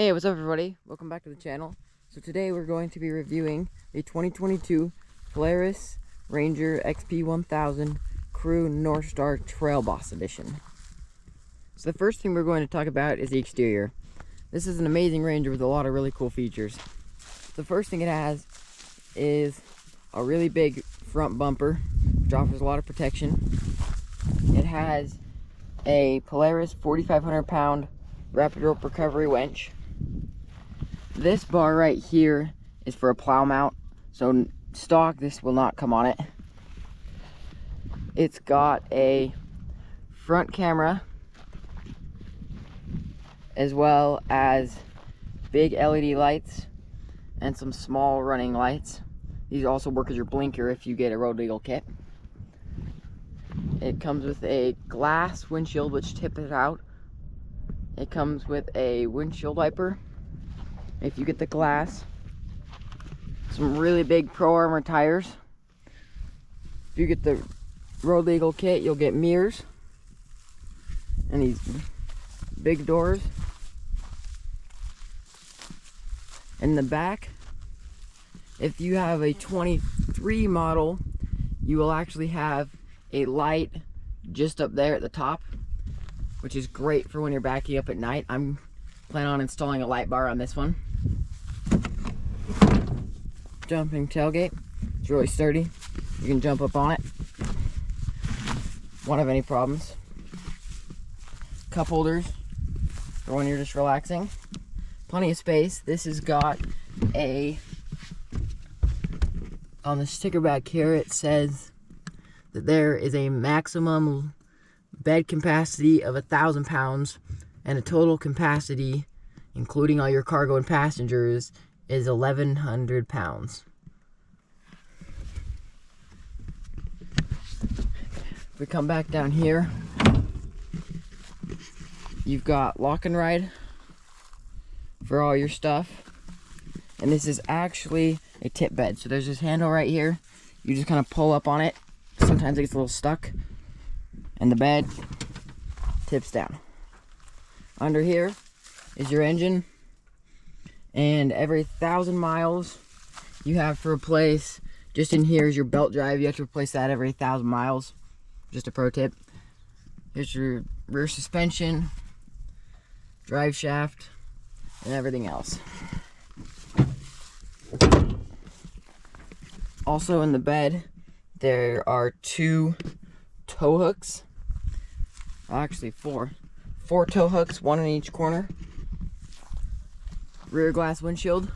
Hey, what's up everybody? Welcome back to the channel. So today we're going to be reviewing the 2022 Polaris Ranger XP1000 Crew Northstar Trailboss Edition. So the first thing we're going to talk about is the exterior. This is an amazing Ranger with a lot of really cool features. The first thing it has is a really big front bumper, which offers a lot of protection. It has a Polaris 4,500 pound rapid rope recovery winch. This bar right here is for a plow mount, so stock this will not come on it. It's got a front camera as well as big LED lights and some small running lights. These also work as your blinker if you get a Road Legal kit. It comes with a glass windshield which tips it out. It comes with a windshield wiper if you get the glass. Some really big Pro Armor tires. If you get the Road Legal kit, you'll get mirrors and these big doors. In the back, if you have a 23 model, you will actually have a light just up there at the top, which is great for when you're backing up at night. I'm planning on installing a light bar on this one. Jumping tailgate. It's really sturdy. You can jump up on it. Won't have any problems. Cup holders for when you're just relaxing. Plenty of space. This has got a, on the sticker back here it says that there is a maximum bed capacity of 1,000 pounds and a total capacity, including all your cargo and passengers, is 1,100 pounds. If we come back down here, you've got lock and ride for all your stuff. And this is actually a tip bed. So there's this handle right here. You just kind of pull up on it. Sometimes it gets a little stuck. And the bed tips down. Under here is your engine. And every 1,000 miles you have to replace, just in here is your belt drive. You have to replace that every 1,000 miles. Just a pro tip. Here's your rear suspension, drive shaft, and everything else. Also in the bed, there are 2 tow hooks. Actually 4 tow hooks, 1 in each corner. Rear glass windshield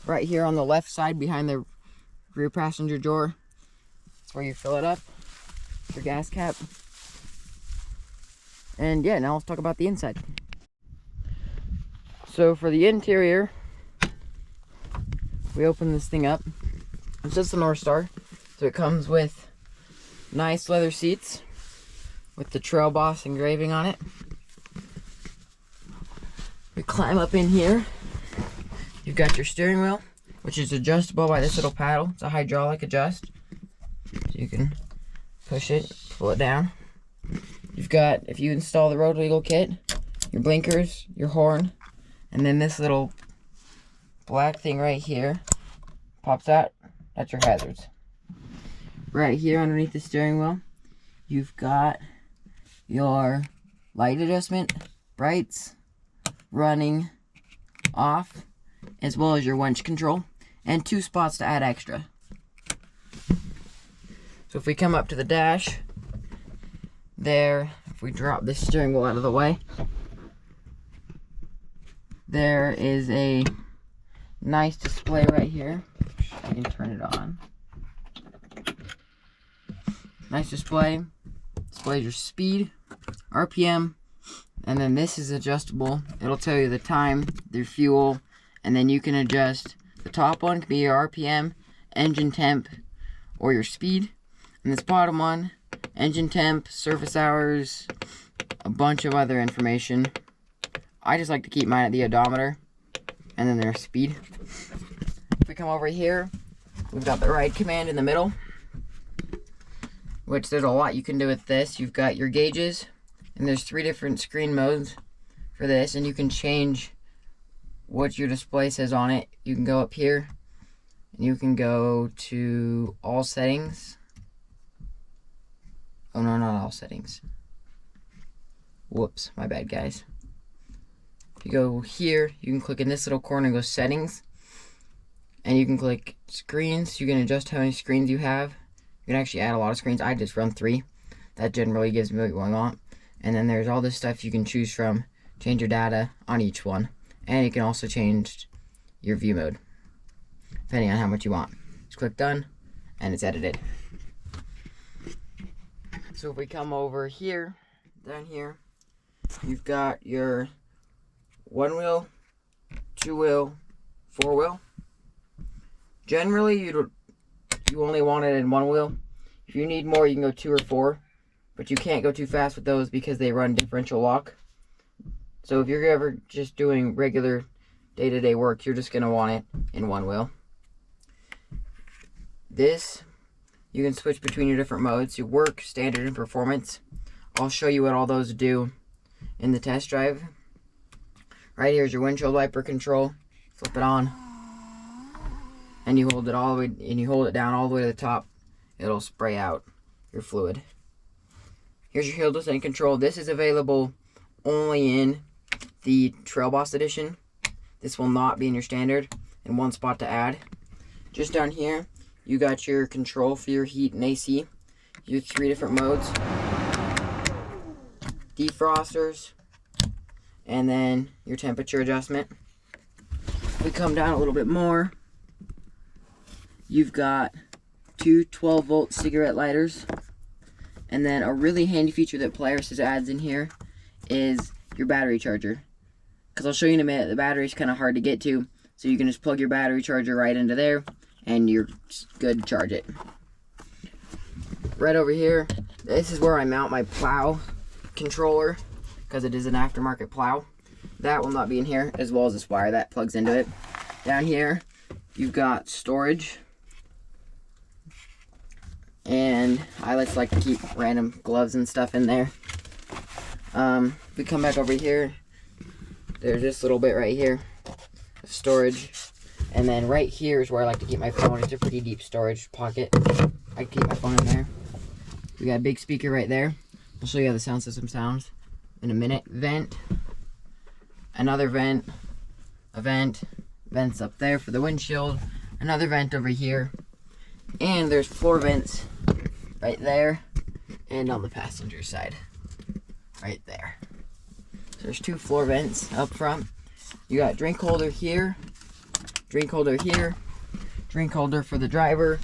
right here on the left side behind the rear passenger door. That's where you fill it up, your gas cap. And yeah, now let's talk about the inside. So for the interior, we open this thing up. It's just a Northstar, so it comes with nice leather seats with the Trailboss engraving on it. We climb up in here. You've got your steering wheel, which is adjustable by this little paddle. It's a hydraulic adjust, so you can push it, pull it down. You've got, if you install the Road Legal kit, your blinkers, your horn, and then this little black thing right here pops out. That's your hazards. Right here underneath the steering wheel, you've got your light adjustment, brights, running, off, as well as your winch control, and 2 spots to add extra. So if we come up to the dash, there, if we drop this steering wheel out of the way, there is a nice display right here. I can turn it on. Nice display. Displays your speed, RPM, and then this is adjustable. It'll tell you the time, the fuel, and then you can adjust. The top one can be your RPM, engine temp, or your speed. And this bottom one, engine temp, service hours, a bunch of other information. I just like to keep mine at the odometer, and then their speed. If we come over here, we've got the ride command in the middle, which there's a lot you can do with this. You've got your gauges, and there's 3 different screen modes for this, and you can change what your display says on it. You can go up here and you can go to all settings. Oh no, not all settings. Whoops, my bad guys. If you go here, you can click in this little corner and go settings, and you can click screens. You can adjust how many screens you have. You can actually add a lot of screens. I just run 3. That generally gives me what I want. And then there's all this stuff you can choose from. Change your data on each one. And you can also change your view mode, depending on how much you want. Just click done, and it's edited. So if we come over here, down here, you've got your 1-wheel, 2-wheel, 4-wheel. Generally, you only want it in 1-wheel. If you need more, you can go 2 or 4, but you can't go too fast with those because they run differential lock. So if you're ever just doing regular day-to-day work, you're just going to want it in 1-wheel. This, you can switch between your different modes, your work, standard, and performance. I'll show you what all those do in the test drive. Right here is your windshield wiper control. Flip it on, and you hold it all the way, and you hold it down all the way to the top. It'll spray out your fluid. Here's your hill descent control. This is available only in the Trailboss edition. This will not be in your standard. And one spot to add. Just down here, you got your control for your heat and AC. Your 3 different modes. Defrosters. And then your temperature adjustment. If we come down a little bit more, you've got 2 12-volt cigarette lighters. And then a really handy feature that Polaris adds in here is your battery charger. Because I'll show you in a minute, the battery's kind of hard to get to, so you can just plug your battery charger right into there, and you're good to charge it. Right over here, this is where I mount my plow controller, because it is an aftermarket plow. That will not be in here, as well as this wire that plugs into it. Down here, you've got storage. And I like to keep random gloves and stuff in there. We come back over here, there's this little bit right here of storage, and then right here is where I like to keep my phone. It's a pretty deep storage pocket. I can keep my phone in there. We got a big speaker right there. I'll show you how the sound system sounds in a minute. Vent, another vent, a vent, vents up there for the windshield, another vent over here, and there's floor vents right there and on the passenger side right there. So there's 2 floor vents up front. You got drink holder here, drink holder here, drink holder for the driver,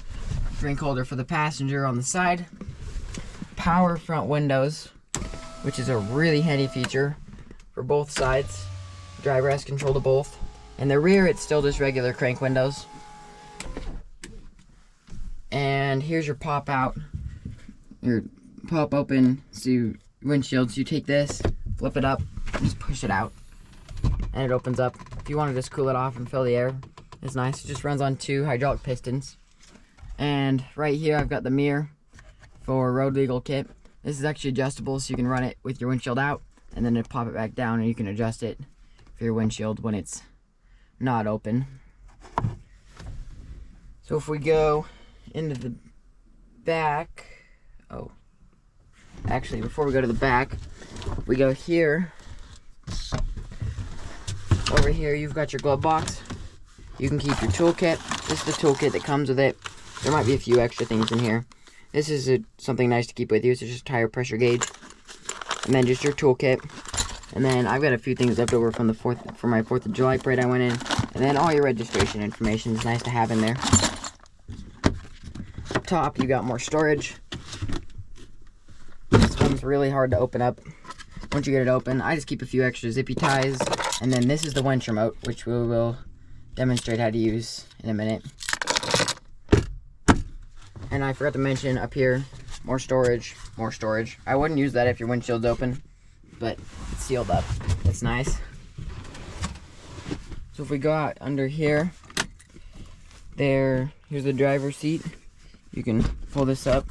drink holder for the passenger on the side, power front windows, which is a really handy feature for both sides. The driver has control to both. In the rear, it's still just regular crank windows. And here's your pop out, your pop open windshield. So you take this, flip it up, and just push it out, and it opens up. If you want to just cool it off and fill the air, it's nice. It just runs on 2 hydraulic pistons. And right here I've got the mirror for road legal kit. This is actually adjustable, so you can run it with your windshield out, and then pop it back down, and you can adjust it for your windshield when it's not open. So if we go into the back, actually before we go to the back, we go here. Over here you've got your glove box. You can keep your toolkit. This is the toolkit that comes with it. There might be a few extra things in here. This is something nice to keep with you. So just a tire pressure gauge, and then just your toolkit. And then I've got a few things left over from my 4th of July parade I went in. And then all your registration information is nice to have in there. Up top, you got more storage. This one's really hard to open up. Once you get it open, I just keep a few extra zippy ties. And then this is the winch remote, which we will demonstrate how to use in a minute. And I forgot to mention up here, more storage, more storage. I wouldn't use that if your windshield's open, but it's sealed up. It's nice. So if we go out under here, here's the driver's seat. You can pull this up.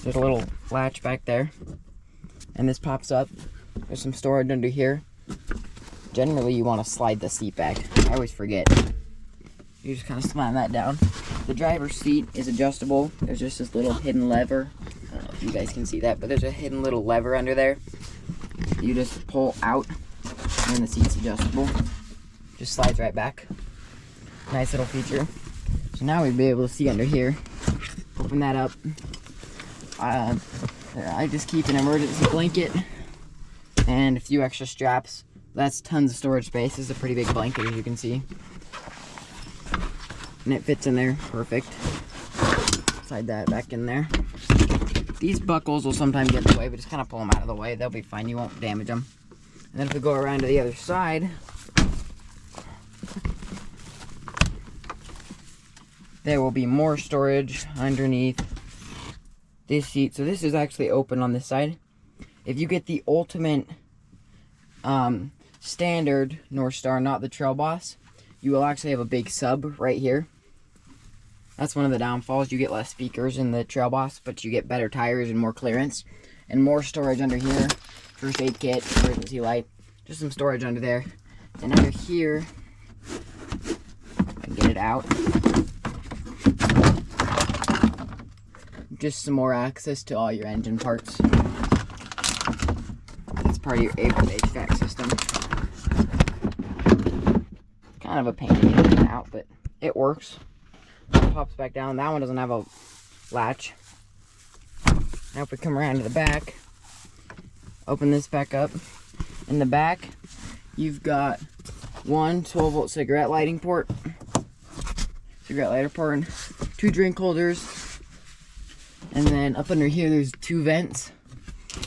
There's a little latch back there, and this pops up. There's some storage under here. generally you want to slide the seat back. I always forget. You just kind of slam that down. The driver's seat is adjustable. There's just this little hidden lever. I don't know if you guys can see that, but there's a hidden little lever under there. You just pull out, and the seat's adjustable. Just slides right back. Nice little feature. So now we'd be able to see under here. Open that up. I just keep an emergency blanket and a few extra straps. That's tons of storage space. This is a pretty big blanket, as you can see. And it fits in there perfect. Slide that back in there. These buckles will sometimes get in the way, but just kind of pull them out of the way. They'll be fine. You won't damage them. And then if we go around to the other side, there will be more storage underneath this seat. So this is actually open on this side. If you get the ultimate standard Northstar, not the Trailboss, you will actually have a big sub right here. That's one of the downfalls. You get less speakers in the Trailboss, but you get better tires and more clearance. And more storage under here. First aid kit, emergency light. Just some storage under there. And under here, I can get it out. Just some more access to all your engine parts. That's part of your HVAC system. Kind of a pain to get in and out, but it works. It pops back down. That one doesn't have a latch. Now if we come around to the back, open this back up. In the back, you've got one 12-volt cigarette lighting port, cigarette lighter port, and 2 drink holders. And then up under here, there's 2 vents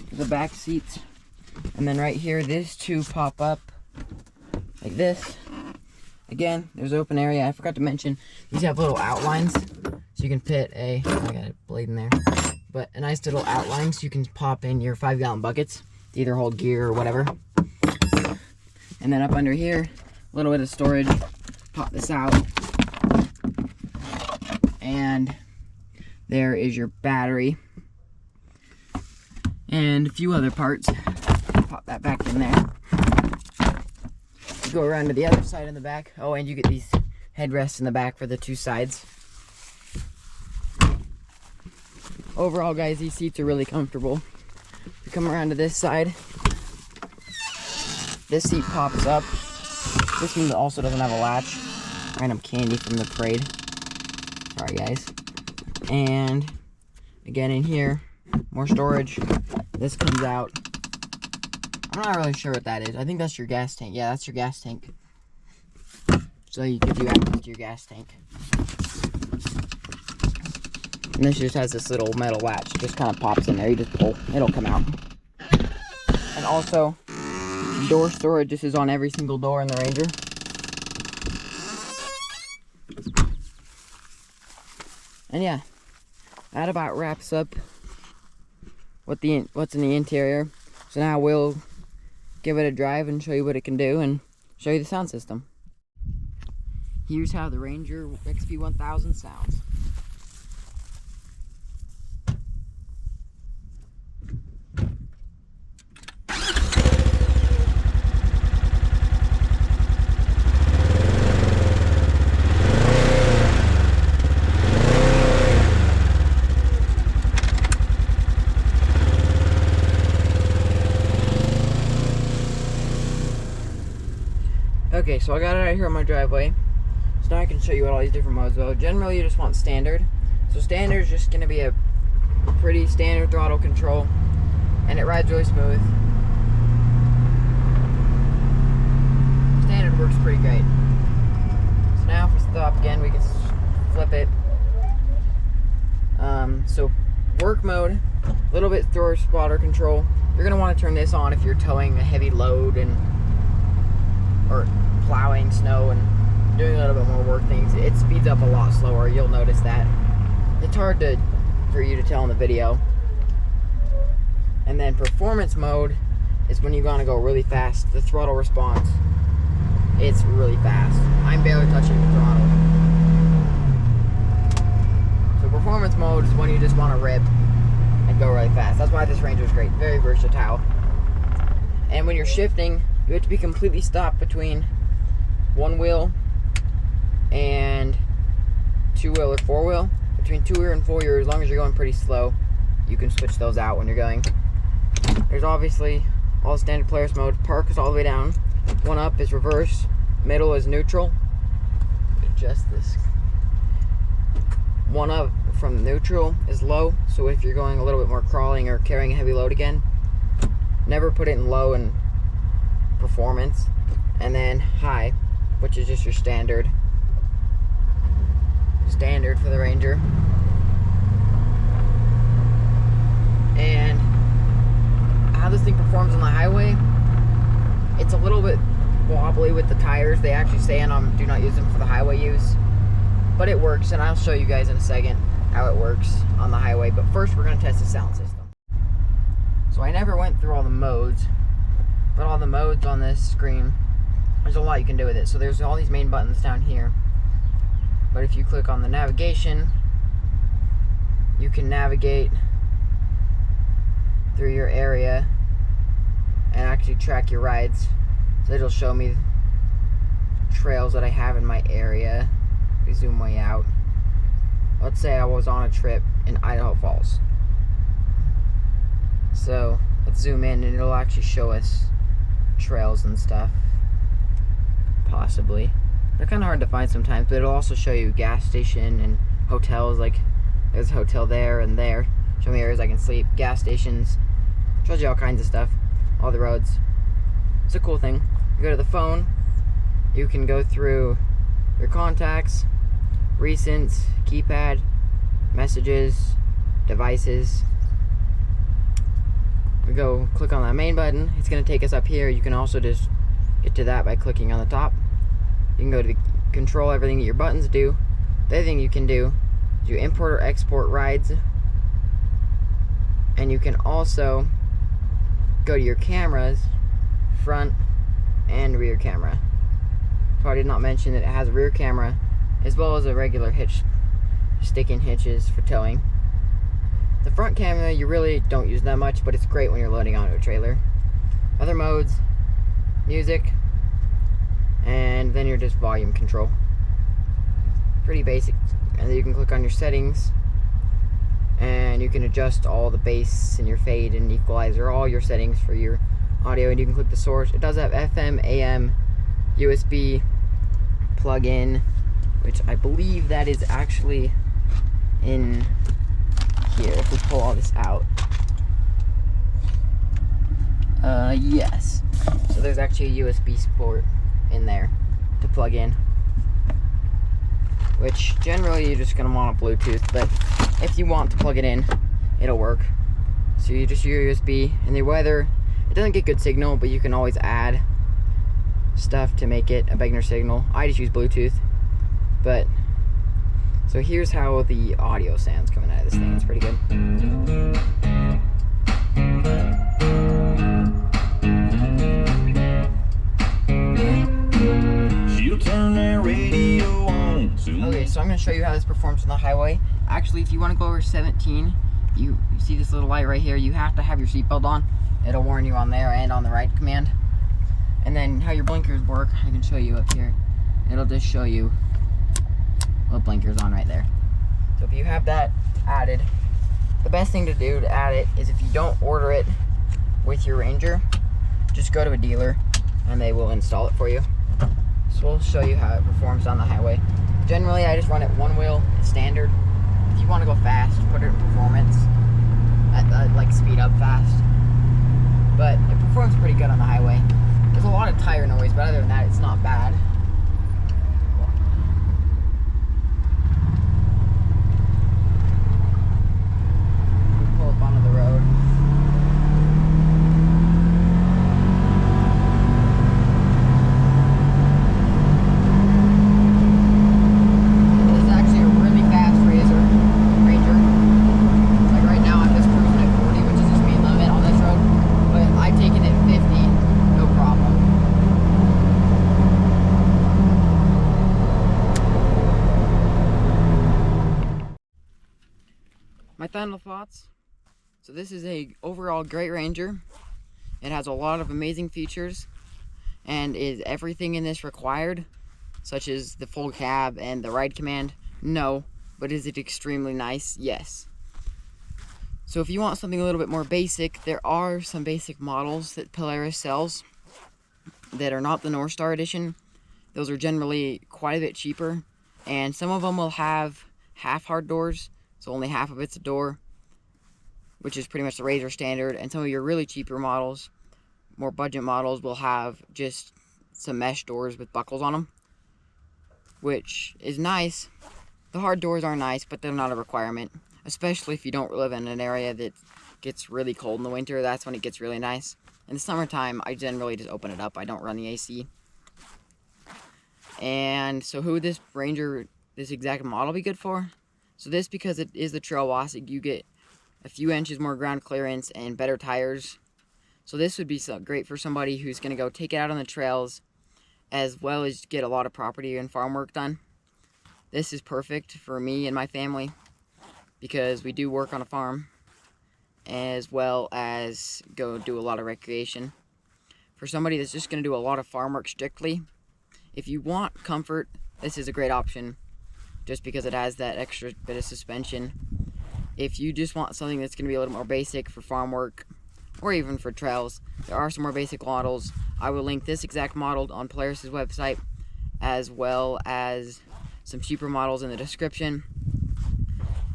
for the back seats. And then right here, these 2 pop up like this. Again, there's open area. I forgot to mention, these have little outlines. So you can fit I got a blade in there. But a nice little outline so you can pop in your 5-gallon buckets to either hold gear or whatever. And then up under here, a little bit of storage. Pop this out. And there is your battery. And a few other parts. Pop that back in there. Go around to the other side in the back. Oh, and you get these headrests in the back for the 2 sides. Overall, guys, these seats are really comfortable. If you come around to this side, this seat pops up. This one also doesn't have a latch. Random candy from the parade. Sorry, guys. And again, in here, more storage. This comes out. I'm not really sure what that is. I think that's your gas tank. Yeah, that's your gas tank. So you give you access to your gas tank. And this just has this little metal latch. It just kind of pops in there. You just pull. It'll come out. And also, door storage. This is on every single door in the Ranger. And yeah, that about wraps up what's in the interior. So now we'll give it a drive and show you what it can do and show you the sound system. Here's how the Ranger XP1000 sounds. Okay, so I got it out here on my driveway. So now I can show you what all these different modes go. Generally, you just want standard. So standard is just going to be a pretty standard throttle control, and it rides really smooth. Standard works pretty great. So now if we stop again, we can flip it. So work mode, a little bit thrower spotter control. You're going to want to turn this on if you're towing a heavy load or plowing snow and doing a little bit more work things. It speeds up a lot slower. You'll notice that. It's hard for you to tell in the video. And then performance mode is when you're gonna go really fast. The throttle response, it's really fast. I'm barely touching the throttle. So performance mode is when you just want to rip and go really fast. That's why this Ranger is great. Very versatile. And when you're shifting, you have to be completely stopped between one wheel and two wheel or four wheel. Between two wheel and four wheel, as long as you're going pretty slow, you can switch those out when you're going. There's obviously all the standard Polaris mode. Park is all the way down. One up is reverse. Middle is neutral. Adjust this. One up from neutral is low. So if you're going a little bit more crawling or carrying a heavy load again, never put it in low and performance. And then high, which is just your standard for the Ranger. And how this thing performs on the highway, it's a little bit wobbly with the tires. They actually say on them, do not use them for the highway use, but it works, and I'll show you guys in a second how it works on the highway. But first we're going to test the sound system. So I never went through all the modes, but all the modes on this screen, there's a lot you can do with it. So there's all these main buttons down here, but if you click on the navigation, you can navigate through your area and actually track your rides. So it'll show me trails that I have in my area. We zoom way out. Let's say I was on a trip in Idaho Falls. So let's zoom in and it'll actually show us trails and stuff. Possibly. They're kind of hard to find sometimes, but it'll also show you gas station and hotels. Like there's a hotel there and there. Show me areas I can sleep, gas stations. Shows you all kinds of stuff, all the roads. It's a cool thing. You go to the phone, you can go through your contacts, recents, keypad, messages, devices. We go click on that main button. It's going to take us up here. You can also just get to that by clicking on the top. You can go to control everything that your buttons do. The other thing you can do is you import or export rides. And you can also go to your cameras, front and rear camera. So I did not mention that it has a rear camera as well as a regular hitch, stick-in hitches for towing. The front camera you really don't use that much, but it's great when you're loading onto a trailer. Other modes, music, and then you're just volume control. Pretty basic. And then you can click on your settings and you can adjust all the bass and your fade and equalizer, all your settings for your audio, and you can click the source. It does have FM, AM, USB plug-in, which I believe that is actually in here. If we pull all this out, yes. So there's actually a USB port in there to plug in, which generally you're just gonna want a Bluetooth, but if you want to plug it in, it'll work. So you just use USB, and the weather, it doesn't get good signal, but you can always add stuff to make it a beginner signal. I just use Bluetooth, but so here's how the audio sounds coming out of this thing. It's pretty good. She'll turn that radio on. Okay, so I'm going to show you how this performs on the highway. Actually, if you want to go over 17, you see this little light right here, you have to have your seatbelt on. It'll warn you on there and on the right command. And then how your blinkers work, I can show you up here. It'll just show you what blinkers on right there. So if you have that added, the best thing to do to add it is if you don't order it with your Ranger, just go to a dealer and they will install it for you. So we'll show you how it performs on the highway. Generally, I just run it one wheel, standard. If you want to go fast, put it in performance. I'd like speed up fast. But it performs pretty good on the highway. There's a lot of tire noise, but other than that, it's not bad. We pull up onto the road. My final thoughts. So this is a overall great Ranger. It has a lot of amazing features. And is everything in this required, such as the full cab and the ride command? No. But is it extremely nice? Yes. So if you want something a little bit more basic, there are some basic models that Polaris sells that are not the Northstar edition. Those are generally quite a bit cheaper, and some of them will have half hard doors, so only half of it's a door, which is pretty much the Razor standard. And some of your really cheaper models, more budget models, will have just some mesh doors with buckles on them, which is nice. The hard doors are nice, but they're not a requirement, especially if you don't live in an area that gets really cold in the winter. That's when it gets really nice. In the summertime, I generally just open it up. I don't run the AC. And so who would this Ranger, this exact model, be good for? So this, because it is the Trailboss, you get a few inches more ground clearance and better tires. So this would be great for somebody who's going to go take it out on the trails, as well as get a lot of property and farm work done. This is perfect for me and my family, because we do work on a farm, as well as go do a lot of recreation. For somebody that's just going to do a lot of farm work strictly, if you want comfort, this is a great option, just because it has that extra bit of suspension. If you just want something that's going to be a little more basic for farm work, or even for trails, there are some more basic models. I will link this exact model on Polaris' website, as well as some cheaper models in the description.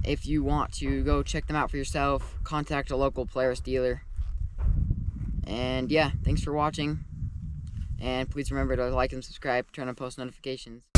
If you want to go check them out for yourself, contact a local Polaris dealer. And yeah, thanks for watching. And please remember to like and subscribe, turn on post notifications.